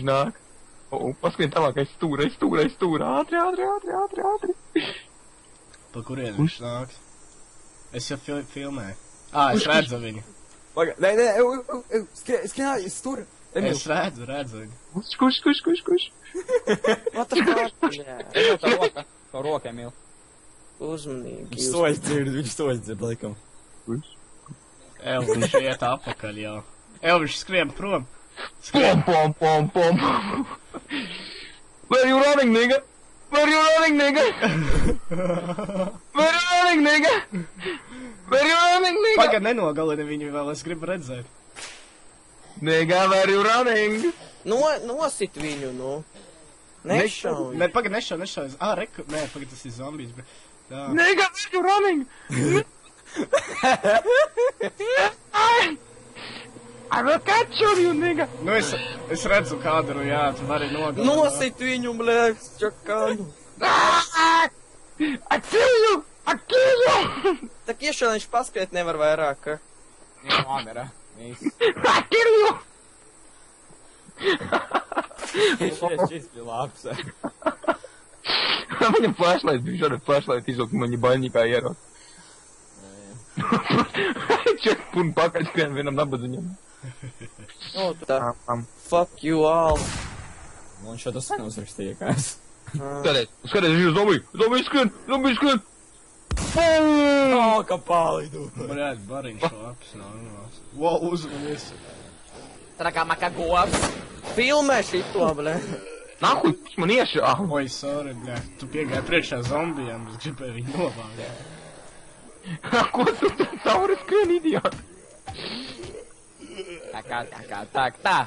viņš nāk. Paskrien tālāk, aiz stūra, ātri. Pa kurien viņš nāk? Es jau filmēju. Es redzu viņu. Nē, skrien aiz stūra. Es redzu viņu. Kurš? What the fuck? Emil, tā roka, Emil. Uzmanīgi. Viņš soļ dzird, laikam. Kurš? Viņš iet apakaļ jau. Viņš skrien prom. Pom. Where you running, nigga? Pagad nenogalini viņu vēl, es gribu redzēt. Nigga, where you running? Nosit viņu, nu. Nešauj. Nē, pagad nešauj. Reku. Nē, pagad tas ir zombijs, bet... Nigga, where you running? I will capture you, nigga! Nu, es redzu kadru, jā, tu vari nogalināt. Nosit viņu, blēk, čakānu. I kill you! Tak iešā viņš paskriet nevar vairāk, ka? Jā, kamera. I kill you! Šis bija labs. Viņam flashlight bija šāda flashlight izvilkt, man viņa baļņikā ierot. Ček, un pakaļ skrien vienam nabadziņam. Nu, tā. Fuck you all. Man šo to sen uzrakstīja, kā es. Skaties, viņš zombiju skrien! Kā pālidu. Bļāt, bariņš labs, normāls. Wow, uzmanies. Trakā maka govs. Filmē šito, blē. Nahuj, pēc man iešā! Oi, sorry, bļāt, tu piegāji priekšā zombijām, es gribēju viņu novākt. Ko tu cauri skrien, idiot? Tā.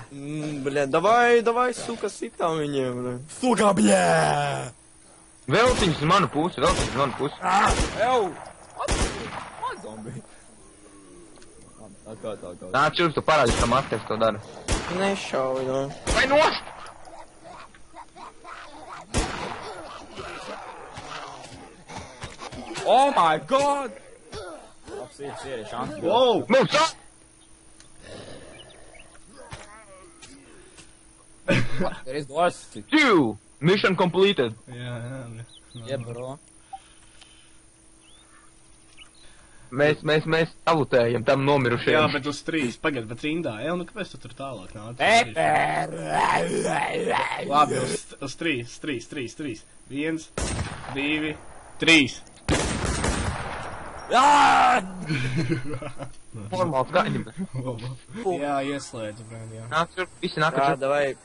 Bļē, davai, suka, sitām viņiem, blē. Suka, bļē! Veltiņš uz manu pusi. Ew! Man zombi. Tā. Nā, čurps, tu parādīsi, kā masters to dara. Nešauj, nu. Vai nost! Oh my god! Sīri, šansi. Wow! Mums tā! There is doors. Two! Mission completed. Jā. Yeah, bro. Mēs salutējam tam nomirušajam. Jā, bet uz 3, pagad, bet rindā, nu kāpēc tu tur tālāk nāc? Labi, uz 3. 1, 2, 3. Normāls gaļi. Jā, ieslēdzu, brēn, jā. Nāc, šurp, visi nāk, Jā, davai.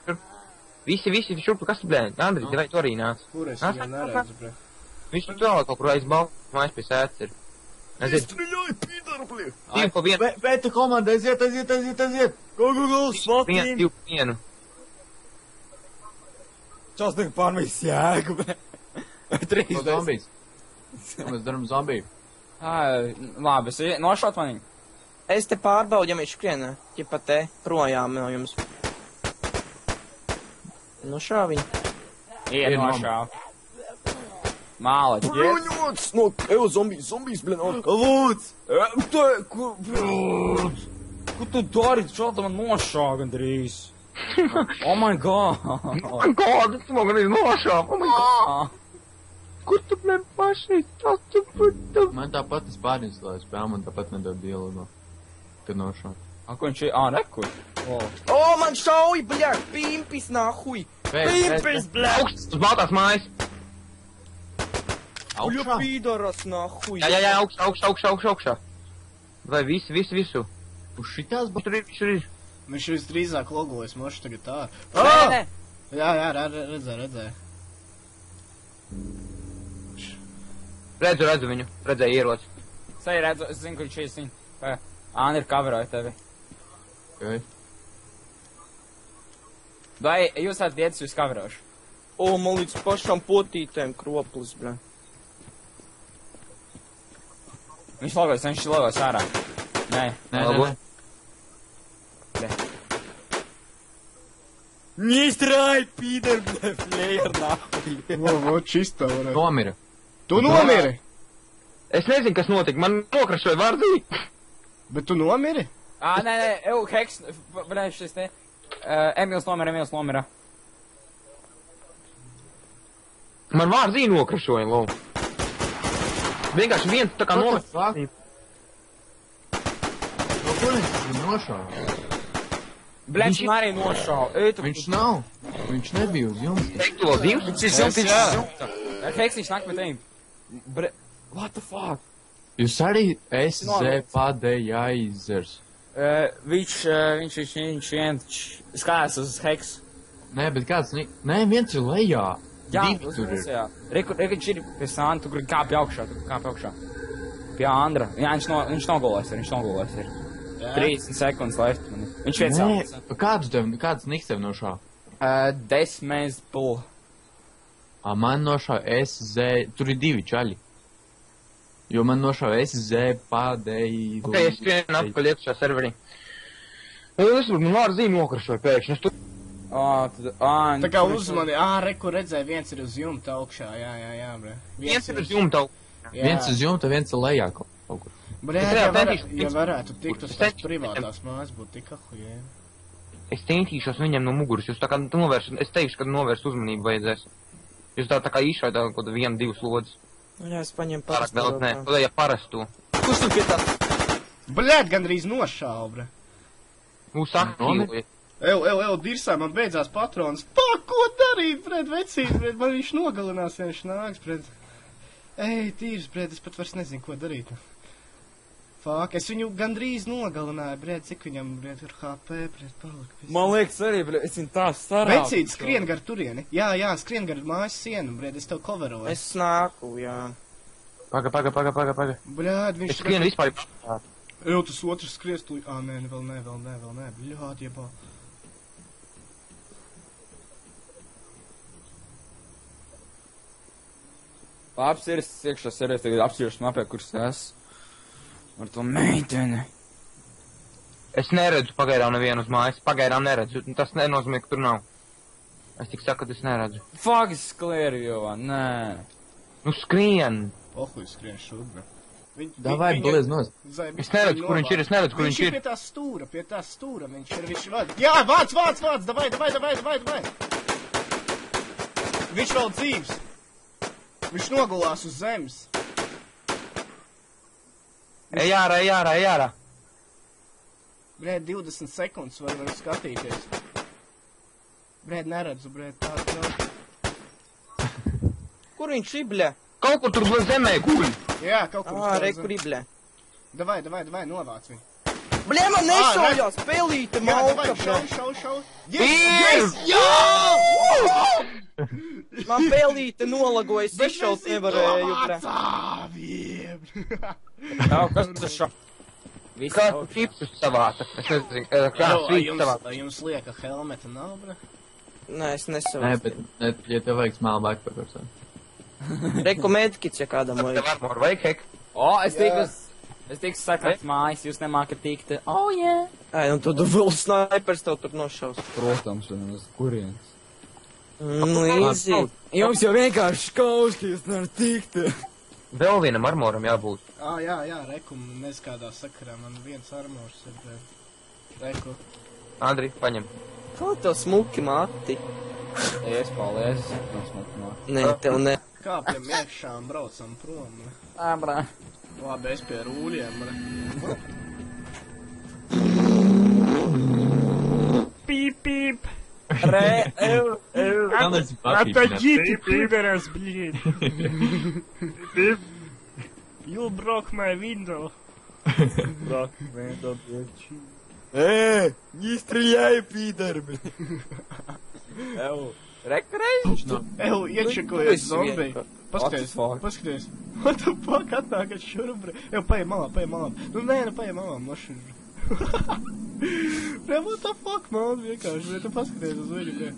Visi šurp, kas tu blēni? Andri, vai tu arī nāc? Kur es viņu neredzu, brēn? Viņš tur tālāk kaut kur aiz balvu, mājas pie sēdz ir. Strīļoji, pīdaru, blī! Divi pa vienu. Pēta komanda, aiziet! Go, smokin! 2 pa 1. Čas nek pārmīs jēgu, blī! 3 zombijas. Mēs daram zombiju. Labi, es nošaut man viņu. Es te pārbaudu, ja viņš skrien, ja pat te projām no jums. Nu šā viņu. Iet nošāv. Mālaģi. Bruņots! Zombijas, blin, lūdz! Ko tu dari? Šāda man nošāv gandrīz. Oh my god! Oh my god, es man arī nošāv. Oh my god! Kur tu, blēm, pašai? Man tāpat es pārinstalēju spēlu, man tāpat nedod dialogu. Kad nošāv. Ko viņš ir? Rekur. O, man šauj, bļāk, pimpis, nahuj! Pimpis, bļāk! Augsts uz baltās mājas. Bļu pīdaras, nahuj! Jā, augšā. Vai visu? Uz šitās Tur ir. Viņš visdrīzāk logojas, moši tagad tā. Nē! Jā, redzēju. Redzu viņu. Redzēju ieroci. Sai redzu, es zinu, ka viņš ir ziņ. Āni ir kaveroja tevi. Okay. Vai jūs esat dietas uz kaverošu? O, man līdz pašām potītēm kroplis, bļā. Viņš logojas ārā. Nē. Nīstrāj, pīder, bļā, flejer, nahuj. Čistā varētu. Nomira. Tu nomiri? Es nezinu, kas notika. Man nokrašoja vārdī. Bet tu nomiri? Nē, heks, bļā, šis te. Emils nomira. Man vārdziņu nokrašoja, lau. Vienkārši viens tā kā What the novērt. No kurienes tas ir nošāvis? Bļaļ, man arī nošāva. Viņš nav. Viņš nebija uz jumta. Teikt to divs? Viņš ir jumta. Heksiņš nāk met teim. What the fuck? Jūs arī SZ padējāizers. Viņš skatās uz heks. Nē, bet kāds, nē, viens ir lejā. Jā, Divi tur ir. Reku, viņš ir pie Sāna, tu kāpi augšā, Pie Andra. Jā, viņš nogulēs ir. 30 sekundes left. Viņš viens Nē, kāds niks tev nošā? 10 mēs pul. Man nošā SZ, tur ir divi čaļi. Jo man nošā SZ padēji... Ok, es skrienu atpakaļ iekšā serverī. Es man vārdziņu nokrašoja pēkšņi. Es tur... Tā kā uzmani, reku redzēja, viens ir uz jumta augšā, jā, bre. Viens ir uz jumta. Viens uz jumta, viens ir lejā kaut kur. Bre, ja varētu tikt uz tās privātās mājas, būtu tik ahujē. Es centīšos viņam no muguras, jūs tā kā novērš, es teikšu, ka novērst uzmanību vajadzēs. Jūs tā kā īšai tā kaut 1-2 slodzes. Jā, es paņemu Pārāk parastu. daudz, nē, tad ja parastu. Kurš tur pie tā? Bļēt, gandrīz nošāva, bre. Aktīvoja. Dirsā man beidzās patrons. Ko darīt, bred, vecīt, bred, man viņš nogalinās, ja viņš nāks, bred. Tīrs, bred, es pat vairs nezinu, ko darīt. Fāk, es viņu gandrīz nogalināju, bred, cik viņam, bred, ir HP, bred, palika. Man liekas arī, bļaļ, es viņu tā starāvu. Vecīt, skrien gar turieni. Jā, skrien gar mājas sienu, bred, es tev coveroju. Es nāku, jā. Paga. Bļēt, viņš... Es skrienu vispār. Tas otrs skries tu... Nē, vēl nē, bļāt, jebā. Apsiris, iekšā serijas, tagad apsiršu mapē, kurš es. Ar to meiteni. Es neredzu pagaidām nevienu uz mājas. Pagaidām neredzu. Tas nenozīmē, ka tur nav. Es tik saku, ka es neredzu. Fuck, es sklēru jau, nē. Nu skrien. Pohuj, skrien šurp, Davai, bliez nos. Es neredzu, kur viņš ir, Viņš ir pie tā stūra, viņš ir vāc. Jā, vāc, davai. Viņš vēl dzīvs. Viņš nogulās uz zemes. Ej ārā. Brēd, 20 sekundes var skatīties. Brēd, neredzu, tā. Kur viņš ir, bļa? Kaut kur tur būs zemē, guļ. Jā, kaut kur. Re, kur ir, bļa? Davai, novāc viņu. Bļa, man nešaujās, pelīte, malka, bļa. Šau. Yes! Man pelīte nolagoja, es izšaut nevarēju, bļa. Kas tas šā? Kā čipsus savāta? Es nezinu, kā svīts savāta. Vai jums lieka helmeta nav, bre? Nē, es Nē, nesavācu. bet, ja tev vajag smēlu backpackers. Reku medkits, ja kādam Tev vajag. armor vajag, hek? Es tiku sakāt mājas, jūs nemākat tikt. Yeah. Nu tad vēl snaipers tev tur nošaus. Protams, un uz kurienes. Līdzi. Jums jau vienkārši kaus, ka jūs nevarat tikt. Vēl vienam armoram jābūt. Jā, reku, mēs kādā sakarā, man viens armors ir, bre. Reku. Andri, paņem. Kā tev smuki mati? Es paldies. Nē, tev ne. Kāpjam iekšā un braucam prom, bre. Brā. Labi, es pie rūļiem, bre. Pīp. Отойдите, пидорас, блин. You broke my window. Не стреляй, пидор, блин. Rekreiz? Iečakojies zombiju. Paskaties. What the fuck, atnākat šurp, bre. Paej malā. Nu, paej malā, mašīnu. Bre, what the fuck, man, vienkārši, bre, tu paskaties uz viņu, bre.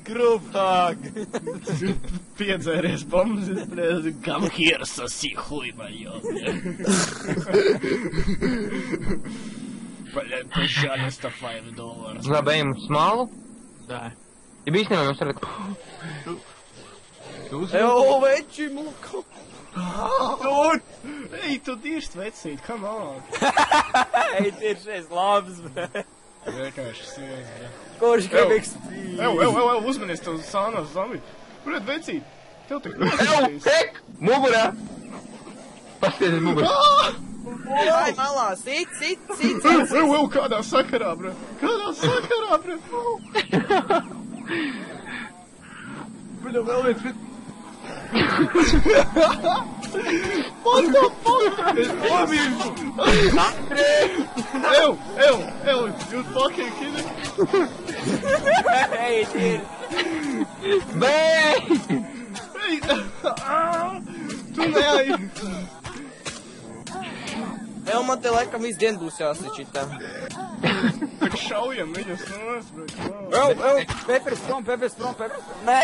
Grupāk! Piedzēries bombas, bre, come here, sasi, хуй моё, bre. Блин, пожалуйста, $5. Labi, ejam uz smalu. Tā. Ja bija īstenībā, mums varat... Veči, muka. Ej, tu dirst, vecīt, come on. Ej, tiešais labs, bre. Vienkārši sēdz, bre. Kurš grib ekstrīm? Uzmanies tu sānos zombi. Bred, vecīt! Tev tik Ew, nosacīs! ek! Mugurā! Paskatieties mugurā! Ai, malā, sit! Ew, kādā sakarā, bred! Kādā sakarā, bred! Bļa, vēl viens, bet... What the fuck? Ew, you fucking kidding? Hey, dude. Bēj! Hey, tu neai! Jau man te laikam visu dienu būs jāsit šitā. Tak šaujam viņus nos, bred! Pepers prom. Nē!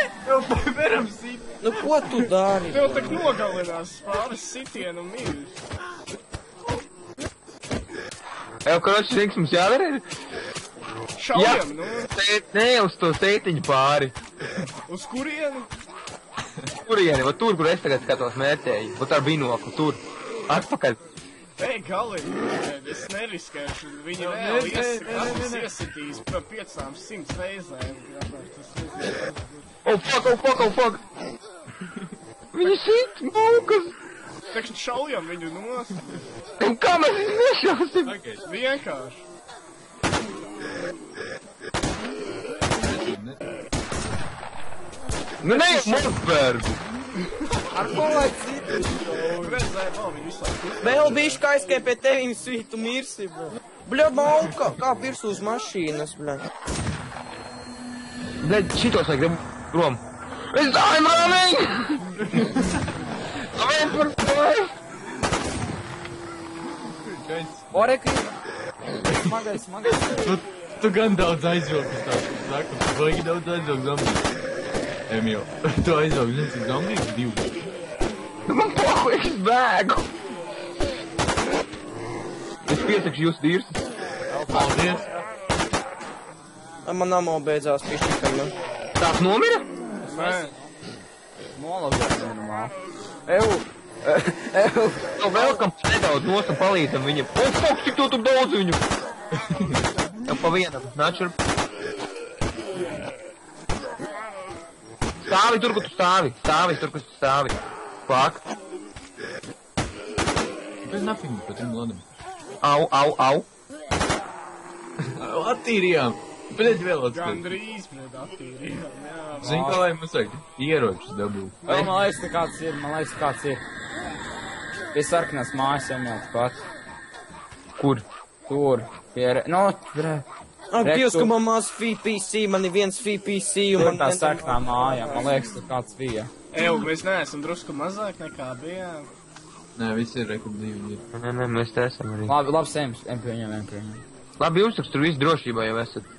Veram sit! Nu, ko tu dari? Tev tak nogalinās pāris sitienu mīļus. Ew, karoči, zini, kas mums jādara ir? Šaujam, nu! Nē, uz to seitiņu pāri. Uz kurienu? Kurieni, va tur, kur es tagad skatos mērķēju. Va ar binoklu, tur. Atpakaļ. Ei, galīgi, es neriskēšu. Viņi vēl iesitīs par 500 reizēm. Oh fuck. Viņi sit, mūkas. Tekš šaujam viņu nos. Un kā mēs viņu nešausim? Vienkārši. Nu ne jau Morsbergu. Ar ko lai citu? Redzēju, vēl viņu visu laiku. Vēl bišķi kā aizskai pie tevim svītu mirsi, bļa. Bļa, mauka, kā virsū uz mašīnas, bļa. Bļaļ, šitos vajag grib prom. I'm running! I'm for boy! Oreki! Smagais. Tu gan daudz aizvilki, tā saku. Tu vajag daudz aizvilki zombiju. Emio, tu aizvilki, zini, cik zombiju? 2. Man pohu, es bēgu! Es piesakšu jūs dīrsus. Paldies! Man amo beidzās pišķikam, man. Tās nomira? Nē. Molotov normāli. Nu vēl kam nedaudz nosam palīdzam viņam. O, fuck, cik tu tur daudz viņu! Jau pa vienam, nāc šurp. Stāvi tur, kur tu stāvi. Stāvi tur, kur tu stāvi. Fuck. Bez nafīgi pa trim lodam. Au. Attīrījām. Bļaļ, vēl atskatīt. Gandrīz, bred, attīrījām. Jā, Zini, kā lai mums vajag ieročus dabūt. Man liekas, kāds ir. Pie sarkanās mājas emiet pat. Kur? Tur. No, Ak, Dievs, ka man maz FPC, man ir viens FPC un tur man tā sarkanā māja. Man liekas, tur kāds bija. Ew, mēs neesam drusku mazāk nekā bijām. Nē, visi ir rekordīvi. Nē, mēs te esam arī. Labi, ejam pie viņiem. Labi, jūs tur viss drošībā jau esat.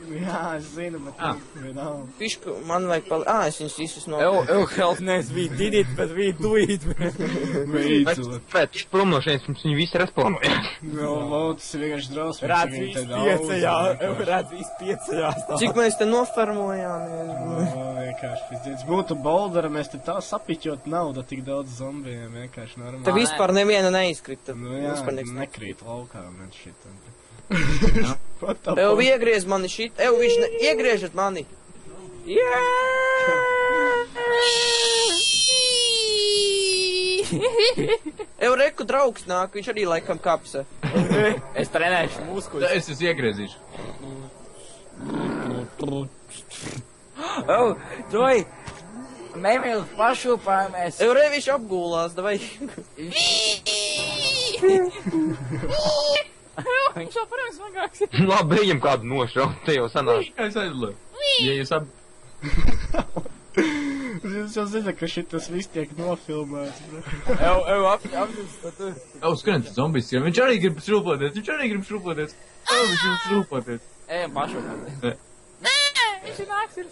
Jā, es zinu, bet vienalga. Pišķi, man vajag es viņus visus no... Help, nevis we did it, but we do it. Beidzot. Bet, prom no šeit, mums viņi visi responē. No, lotus ir vienkārši drausmīgi. Redz, viss piecajās. Cik mēs te nofermojām? Vienkārši pizdiens. Būtu boldera, mēs te tā sapiķot naudu tik daudz zombijiem, vienkārši normāli. Te vispār neviena neizkrita. Nu jā, Vispār nekas nekrīt laukā, man šit. Ev, iegriez mani šit. Ev, viņš iegriežat mani. Ev, reku draugs nāk, viņš arī laikam kapsa. Es trenēšu muskuļus. Es jūs iegriezīšu. Doj! Mēmīl pašūpājamies. Ev, re, viņš apgūlās, davai. Viņš jau parēs smagāks. Labi, ejam kādu nošaut, te jau sanāk. Kā es aizliek? Ja jūs Jūs jau zināt, ka šitas viss tiek nofilmēts, bro. Apjūst tur. Skrien, zombijs, ja viņš arī grib šrūpoties. Viņš grib šrūpoties. Ejam pašūpājamies. Nē, viņš ir nāks ir.